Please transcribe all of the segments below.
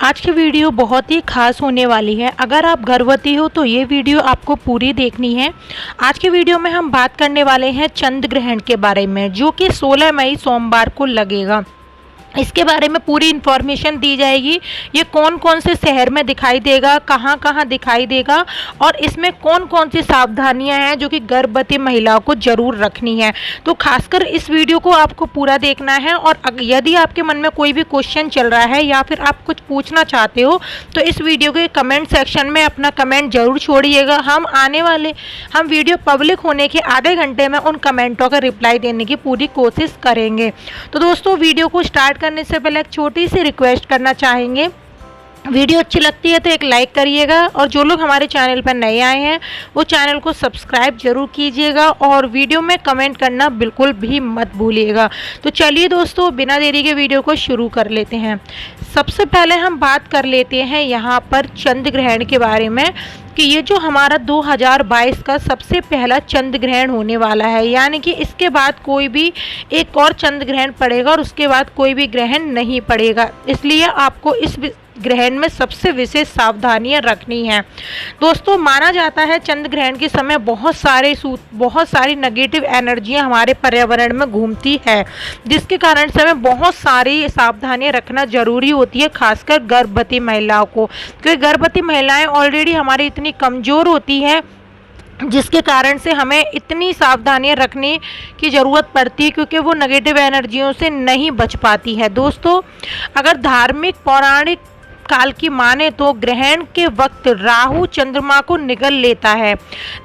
आज की वीडियो बहुत ही खास होने वाली है। अगर आप गर्भवती हो तो ये वीडियो आपको पूरी देखनी है। आज की वीडियो में हम बात करने वाले हैं चंद्र ग्रहण के बारे में, जो कि 16 मई सोमवार को लगेगा। इसके बारे में पूरी इन्फॉर्मेशन दी जाएगी। ये कौन कौन से शहर में दिखाई देगा, कहाँ कहाँ दिखाई देगा और इसमें कौन कौन सी सावधानियां हैं जो कि गर्भवती महिलाओं को ज़रूर रखनी है। तो खासकर इस वीडियो को आपको पूरा देखना है। और यदि आपके मन में कोई भी क्वेश्चन चल रहा है या फिर आप कुछ पूछना चाहते हो तो इस वीडियो के कमेंट सेक्शन में अपना कमेंट ज़रूर छोड़िएगा। हम वीडियो पब्लिक होने के आधे घंटे में उन कमेंटों का रिप्लाई देने की पूरी कोशिश करेंगे। तो दोस्तों, वीडियो को स्टार्ट करने से पहले एक छोटी सी रिक्वेस्ट करना चाहेंगे। वीडियो अच्छी लगती है तो एक लाइक करिएगा और जो लोग हमारे चैनल पर नए आए हैं वो चैनल को सब्सक्राइब जरूर कीजिएगा और वीडियो में कमेंट करना बिल्कुल भी मत भूलिएगा। तो चलिए दोस्तों, बिना देरी के वीडियो को शुरू कर लेते हैं। सबसे पहले हम बात कर लेते हैं यहाँ पर चंद्र ग्रहण के बारे में कि ये जो हमारा 2022 का सबसे पहला चंद्र ग्रहण होने वाला है, यानी कि इसके बाद कोई भी एक और चंद्र ग्रहण पड़ेगा और उसके बाद कोई भी ग्रहण नहीं पड़ेगा। इसलिए आपको इस ग्रहण में सबसे विशेष सावधानियां रखनी है। दोस्तों, माना जाता है चंद्र ग्रहण के समय बहुत सारी नेगेटिव एनर्जियां हमारे पर्यावरण में घूमती है, जिसके कारण से हमें बहुत सारी सावधानियां रखना जरूरी होती है, खासकर गर्भवती महिलाओं को। क्योंकि गर्भवती महिलाएं ऑलरेडी हमारी इतनी कमज़ोर होती हैं जिसके कारण से हमें इतनी सावधानियां रखने की ज़रूरत पड़ती है, क्योंकि वो नेगेटिव एनर्जियों से नहीं बच पाती है। दोस्तों, अगर धार्मिक पौराणिक काल की माने तो ग्रहण के वक्त राहु चंद्रमा को निगल लेता है।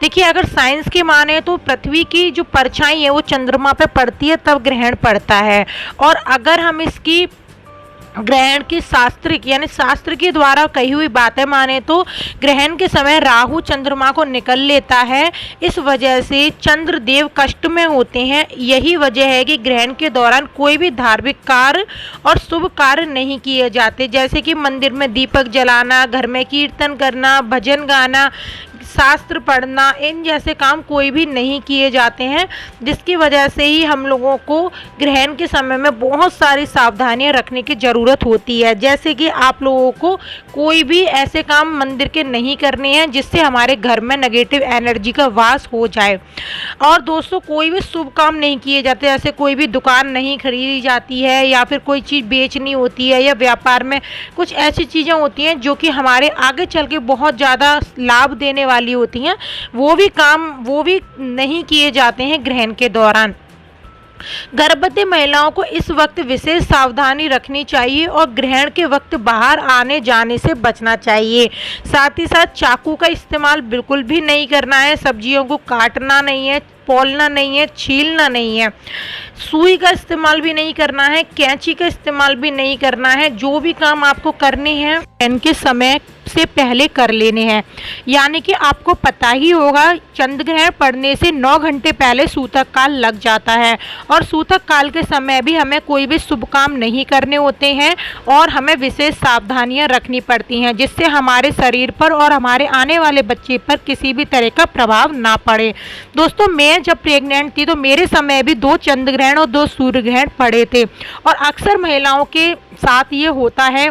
देखिए, अगर साइंस की माने तो पृथ्वी की जो परछाई है वो चंद्रमा पे पड़ती है तब ग्रहण पड़ता है। और अगर हम इसकी ग्रहण की शास्त्र के द्वारा कही हुई बातें माने तो ग्रहण के समय राहु चंद्रमा को निकल लेता है। इस वजह से चंद्रदेव कष्ट में होते हैं। यही वजह है कि ग्रहण के दौरान कोई भी धार्मिक कार्य और शुभ कार्य नहीं किए जाते, जैसे कि मंदिर में दीपक जलाना, घर में कीर्तन करना, भजन गाना, शास्त्र पढ़ना, इन जैसे काम कोई भी नहीं किए जाते हैं। जिसकी वजह से ही हम लोगों को ग्रहण के समय में बहुत सारी सावधानियां रखने की ज़रूरत होती है, जैसे कि आप लोगों को कोई भी ऐसे काम मंदिर के नहीं करने हैं जिससे हमारे घर में नेगेटिव एनर्जी का वास हो जाए। और दोस्तों, कोई भी शुभ काम नहीं किए जाते, जैसे कोई भी दुकान नहीं खरीदी जाती है या फिर कोई चीज़ बेचनी होती है या व्यापार में कुछ ऐसी चीज़ें होती हैं जो कि हमारे आगे चल के बहुत ज़्यादा लाभ देने वाली होती हैं, वो भी नहीं किए जाते हैं ग्रहण के दौरान। गर्भवती महिलाओं को इस वक्त विशेष सावधानी रखनी चाहिए और ग्रहण के वक्त बाहर आने जाने से बचना चाहिए। साथ ही साथ चाकू का इस्तेमाल बिल्कुल भी नहीं करना है, सब्जियों को काटना नहीं है, पोलना नहीं है, छीलना नहीं है, सुई का इस्तेमाल भी नहीं करना है, कैंची का इस्तेमाल भी नहीं करना है। जो भी काम आपको करने हैं इनके समय से पहले कर लेने हैं। यानी कि आपको पता ही होगा चंद्र ग्रहण पड़ने से 9 घंटे पहले सूतक काल लग जाता है और सूतक काल के समय भी हमें कोई भी शुभ काम नहीं करने होते हैं और हमें विशेष सावधानियां रखनी पड़ती हैं, जिससे हमारे शरीर पर और हमारे आने वाले बच्चे पर किसी भी तरह का प्रभाव ना पड़े। दोस्तों, मैं जब प्रेग्नेंट थी तो मेरे समय भी 2 चंद्र ग्रहण और 2 सूर्य ग्रहण पड़े थे और अक्सर महिलाओं के साथ ये होता है,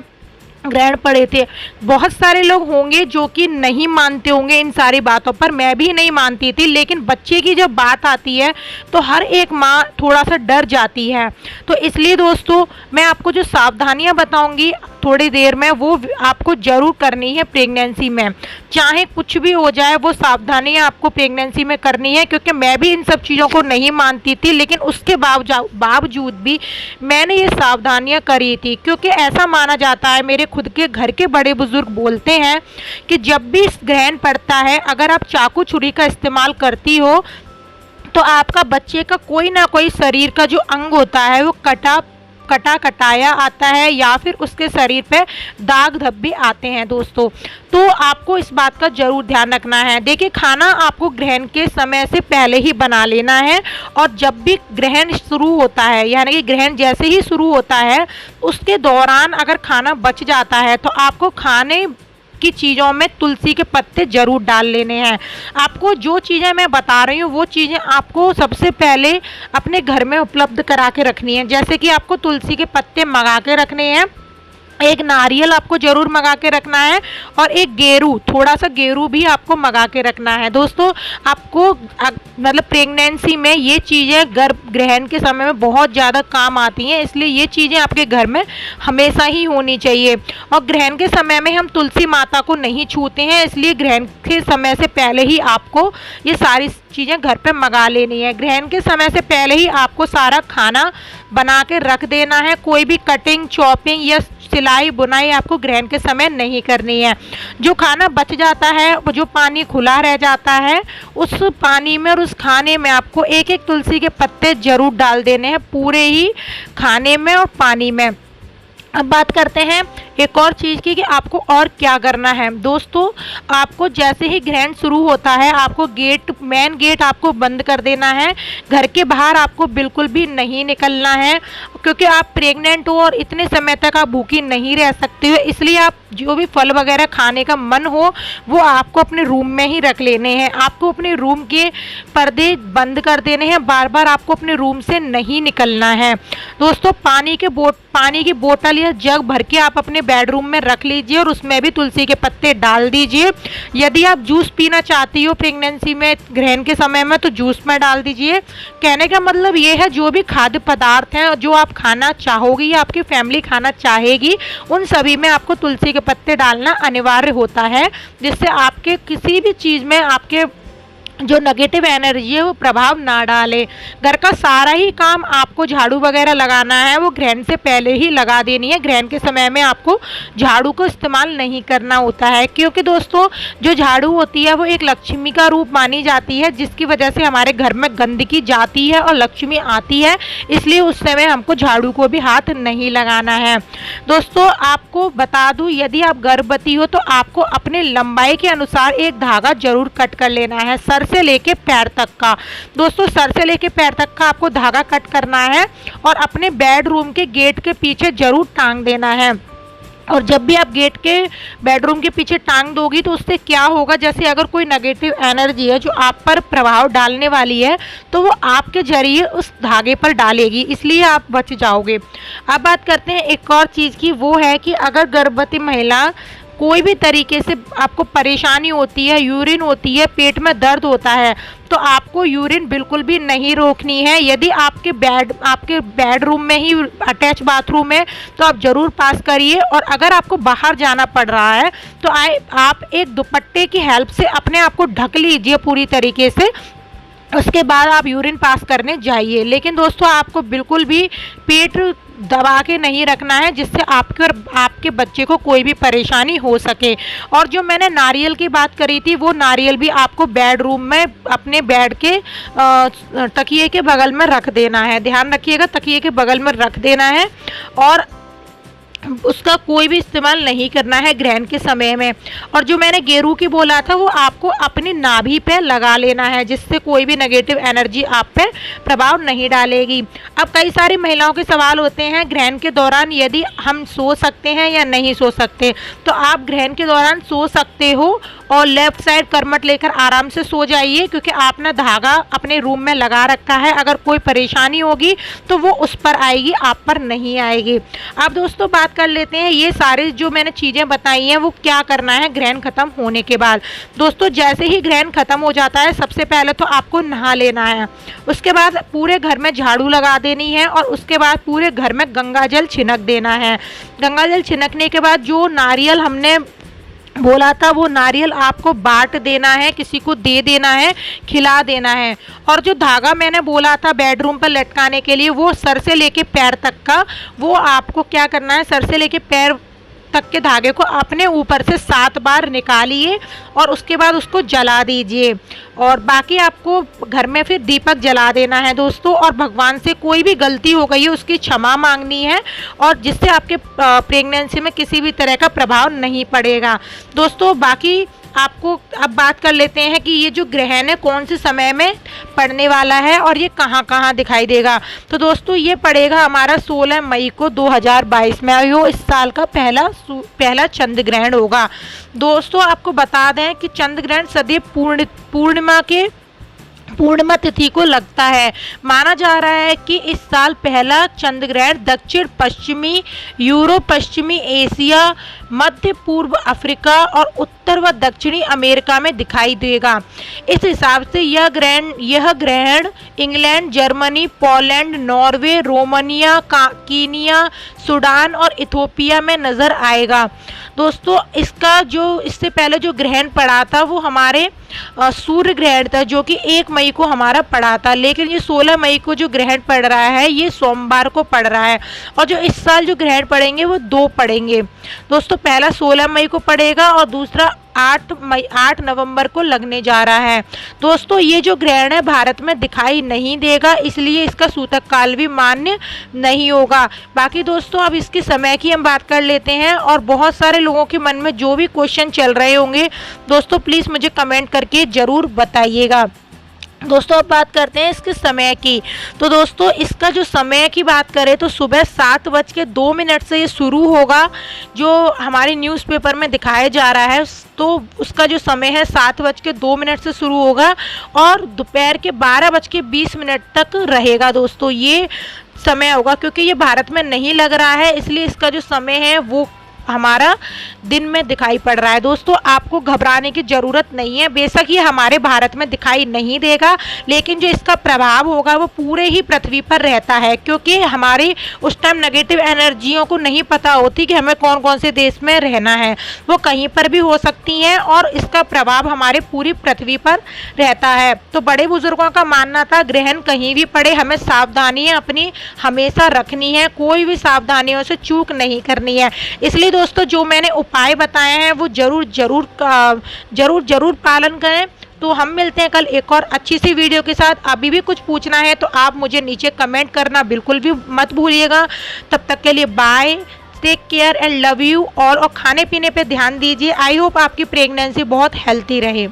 ग्रहण पड़े थे। बहुत सारे लोग होंगे जो कि नहीं मानते होंगे इन सारी बातों पर, मैं भी नहीं मानती थी, लेकिन बच्चे की जब बात आती है तो हर एक माँ थोड़ा सा डर जाती है। तो इसलिए दोस्तों, मैं आपको जो सावधानियां बताऊंगी थोड़ी देर में वो आपको ज़रूर करनी है प्रेगनेंसी में। चाहे कुछ भी हो जाए, वो सावधानियां आपको प्रेगनेंसी में करनी है, क्योंकि मैं भी इन सब चीज़ों को नहीं मानती थी, लेकिन उसके बावजूद भी मैंने ये सावधानियां करी थी। क्योंकि ऐसा माना जाता है, मेरे खुद के घर के बड़े बुजुर्ग बोलते हैं कि जब भी ग्रहण पड़ता है, अगर आप चाकू छुरी का इस्तेमाल करती हो तो आपका बच्चे का कोई ना कोई शरीर का जो अंग होता है वो कटाया आता है या फिर उसके शरीर पे दाग धब्बे आते हैं। दोस्तों, तो आपको इस बात का जरूर ध्यान रखना है। देखिए, खाना आपको ग्रहण के समय से पहले ही बना लेना है और जब भी ग्रहण शुरू होता है, यानी कि ग्रहण जैसे ही शुरू होता है उसके दौरान अगर खाना बच जाता है तो आपको खाने की चीज़ों में तुलसी के पत्ते जरूर डाल लेने हैं। आपको जो चीज़ें मैं बता रही हूँ वो चीज़ें आपको सबसे पहले अपने घर में उपलब्ध करा के रखनी है। जैसे कि आपको तुलसी के पत्ते मंगा के रखने हैं एक नारियल आपको जरूर मंगा के रखना है और एक गेरू, थोड़ा सा गेरू भी आपको मंगा के रखना है। दोस्तों आपको मतलब प्रेगनेंसी में ये चीज़ें गर्भ ग्रहण के समय में बहुत ज़्यादा काम आती हैं, इसलिए ये चीज़ें आपके घर में हमेशा ही होनी चाहिए। और ग्रहण के समय में हम तुलसी माता को नहीं छूते हैं, इसलिए ग्रहण के समय से पहले ही आपको ये सारी चीज़ें घर पे मंगा लेनी है। ग्रहण के समय से पहले ही आपको सारा खाना बना के रख देना है। कोई भी कटिंग, चॉपिंग या सिलाई बुनाई आपको ग्रहण के समय नहीं करनी है। जो खाना बच जाता है, वो जो पानी खुला रह जाता है, उस पानी में और उस खाने में आपको एक एक तुलसी के पत्ते जरूर डाल देने हैं, पूरे ही खाने में और पानी में। अब बात करते हैं एक और चीज़ की कि आपको और क्या करना है। दोस्तों आपको जैसे ही ग्रहण शुरू होता है, आपको मेन गेट आपको बंद कर देना है। घर के बाहर आपको बिल्कुल भी नहीं निकलना है, क्योंकि आप प्रेग्नेंट हो और इतने समय तक आप भूखी नहीं रह सकते हो। इसलिए आप जो भी फल वगैरह खाने का मन हो वो आपको अपने रूम में ही रख लेने हैं। आपको अपने रूम के पर्दे बंद कर देने हैं, बार बार आपको अपने रूम से नहीं निकलना है। दोस्तों पानी की बोतल या जग भर के आप अपने बेडरूम में रख लीजिए और उसमें भी तुलसी के पत्ते डाल दीजिए। यदि आप जूस पीना चाहती हो प्रेगनेंसी में, ग्रहण के समय में, तो जूस में डाल दीजिए। कहने का मतलब ये है जो भी खाद्य पदार्थ हैं जो आप खाना चाहोगी या आपकी फैमिली खाना चाहेगी, उन सभी में आपको तुलसी के पत्ते डालना अनिवार्य होता है, जिससे आपके किसी भी चीज़ में आपके जो नेगेटिव एनर्जी है वो प्रभाव ना डाले। घर का सारा ही काम आपको झाड़ू वगैरह लगाना है वो ग्रहण से पहले ही लगा देनी है। ग्रहण के समय में आपको झाड़ू को इस्तेमाल नहीं करना होता है, क्योंकि दोस्तों जो झाड़ू होती है वो एक लक्ष्मी का रूप मानी जाती है, जिसकी वजह से हमारे घर में गंदगी जाती है और लक्ष्मी आती है। इसलिए उस समय हमको झाड़ू को भी हाथ नहीं लगाना है। दोस्तों आपको बता दूं, यदि आप गर्भवती हो तो आपको अपने लंबाई के अनुसार एक धागा जरूर कट कर लेना है, सर से लेके पैर तक का। दोस्तों सर से लेके पैर तक का आपको धागा कट करना है और अपने बेडरूम के गेट के पीछे जरूर टांग देना है। और जब भी आप गेट के बेडरूम के पीछे टांग दोगी तो उससे क्या होगा, जैसे अगर कोई नेगेटिव एनर्जी है जो आप पर प्रभाव डालने वाली है तो वो आपके जरिए उस धागे पर डालेगी, इसलिए आप बच जाओगे। अब बात करते हैं एक और चीज़ की, वो है कि अगर गर्भवती महिला कोई भी तरीके से आपको परेशानी होती है, यूरिन होती है, पेट में दर्द होता है, तो आपको यूरिन बिल्कुल भी नहीं रोकनी है। यदि आपके बेडरूम में ही अटैच बाथरूम है तो आप ज़रूर पास करिए। और अगर आपको बाहर जाना पड़ रहा है तो आप एक दुपट्टे की हेल्प से अपने आप को ढक लीजिए पूरी तरीके से, उसके बाद आप यूरिन पास करने जाइए। लेकिन दोस्तों आपको बिल्कुल भी पेट दबा के नहीं रखना है, जिससे आपके बच्चे को कोई भी परेशानी हो सके। और जो मैंने नारियल की बात करी थी, वो नारियल भी आपको बेडरूम में अपने बेड के तकिए के बगल में रख देना है। ध्यान रखिएगा, तकिए के बगल में रख देना है और उसका कोई भी इस्तेमाल नहीं करना है ग्रहण के समय में। और जो मैंने गेरू की बोला था वो आपको अपनी नाभि पे लगा लेना है, जिससे कोई भी नेगेटिव एनर्जी आप पे प्रभाव नहीं डालेगी। अब कई सारी महिलाओं के सवाल होते हैं ग्रहण के दौरान यदि हम सो सकते हैं या नहीं सो सकते। तो आप ग्रहण के दौरान सो सकते हो और लेफ्ट साइड करमट लेकर आराम से सो जाइए, क्योंकि आपने धागा अपने रूम में लगा रखा है। अगर कोई परेशानी होगी तो वो उस पर आएगी, आप पर नहीं आएगी। अब दोस्तों बात कर लेते हैं ये सारी जो मैंने चीज़ें बताई हैं वो क्या करना है ग्रहण खत्म होने के बाद। दोस्तों जैसे ही ग्रहण खत्म हो जाता है सबसे पहले तो आपको नहा लेना है, उसके बाद पूरे घर में झाड़ू लगा देनी है और उसके बाद पूरे घर में गंगा जल छिड़क देना है। गंगा जल छिड़कने के बाद जो नारियल हमने बोला था वो नारियल आपको बांट देना है, किसी को दे देना है, खिला देना है। और जो धागा मैंने बोला था बेडरूम पर लटकाने के लिए, वो सर से लेके पैर तक का, वो आपको क्या करना है, सर से लेके पैर तक के धागे को अपने ऊपर से 7 बार निकालिए और उसके बाद उसको जला दीजिए। और बाकी आपको घर में फिर दीपक जला देना है दोस्तों। और भगवान से कोई भी गलती हो गई है उसकी क्षमा मांगनी है, और जिससे आपके प्रेगनेंसी में किसी भी तरह का प्रभाव नहीं पड़ेगा दोस्तों। बाकी आपको अब बात कर लेते हैं कि ये जो ग्रहण है कौन से समय में पड़ने वाला है और ये कहाँ कहाँ दिखाई देगा। तो दोस्तों ये पड़ेगा हमारा 16 मई को 2022 में, यो इस साल का पहला चंद्र ग्रहण होगा। दोस्तों आपको बता दें कि चंद्र ग्रहण सदैव पूर्णिमा के पूर्णिमा तिथि को लगता है। माना जा रहा है कि इस साल पहला चंद्र ग्रहण दक्षिण पश्चिमी यूरोप, पश्चिमी एशिया, मध्य पूर्व अफ्रीका और उत्तर व दक्षिणी अमेरिका में दिखाई देगा। इस हिसाब से यह ग्रहण England, Germany, Poland, Norway, Romania, Kenya, Sudan और इथोपिया में नजर आएगा। दोस्तों इससे पहले जो ग्रहण पड़ा था वो हमारे सूर्य ग्रहण था, जो कि 1 मई को हमारा पड़ा था, लेकिन ये 16 मई को जो ग्रहण पड़ रहा है ये सोमवार को पड़ रहा है। और जो इस साल जो ग्रहण पड़ेंगे वो 2 पड़ेंगे दोस्तों, पहला 16 मई को पड़ेगा और दूसरा 8 नवंबर को लगने जा रहा है। दोस्तों ये जो ग्रहण है भारत में दिखाई नहीं देगा, इसलिए इसका सूतक काल भी मान्य नहीं होगा। बाकी दोस्तों अब इसके समय की हम बात कर लेते हैं, और बहुत सारे लोगों के मन में जो भी क्वेश्चन चल रहे होंगे दोस्तों प्लीज़ मुझे कमेंट करके ज़रूर बताइएगा। दोस्तों अब बात करते हैं इसके समय की। तो दोस्तों इसका जो समय की बात करें तो सुबह 7:02 से ये शुरू होगा, जो हमारे न्यूज़पेपर में दिखाया जा रहा है। तो उसका जो समय है 7:02 से शुरू होगा और दोपहर के 12:20 तक रहेगा। दोस्तों ये समय होगा, क्योंकि ये भारत में नहीं लग रहा है इसलिए इसका जो समय है वो हमारा दिन में दिखाई पड़ रहा है। दोस्तों आपको घबराने की ज़रूरत नहीं है, बेशक ये हमारे भारत में दिखाई नहीं देगा, लेकिन जो इसका प्रभाव होगा वो पूरे ही पृथ्वी पर रहता है, क्योंकि हमारी उस टाइम नेगेटिव एनर्जियों को नहीं पता होती कि हमें कौन कौन से देश में रहना है, वो कहीं पर भी हो सकती हैं और इसका प्रभाव हमारे पूरी पृथ्वी पर रहता है। तो बड़े बुजुर्गों का मानना था ग्रहण कहीं भी पड़े हमें सावधानियाँ अपनी हमेशा रखनी है, कोई भी सावधानियों से चूक नहीं करनी है। इसलिए दोस्तों जो मैंने उपाय बताए हैं वो जरूर पालन करें। तो हम मिलते हैं कल एक और अच्छी सी वीडियो के साथ। अभी भी कुछ पूछना है तो आप मुझे नीचे कमेंट करना बिल्कुल भी मत भूलिएगा। तब तक के लिए bye, take care and love you all. और खाने पीने पे ध्यान दीजिए। आई होप आपकी प्रेगनेंसी बहुत हेल्थी रहे।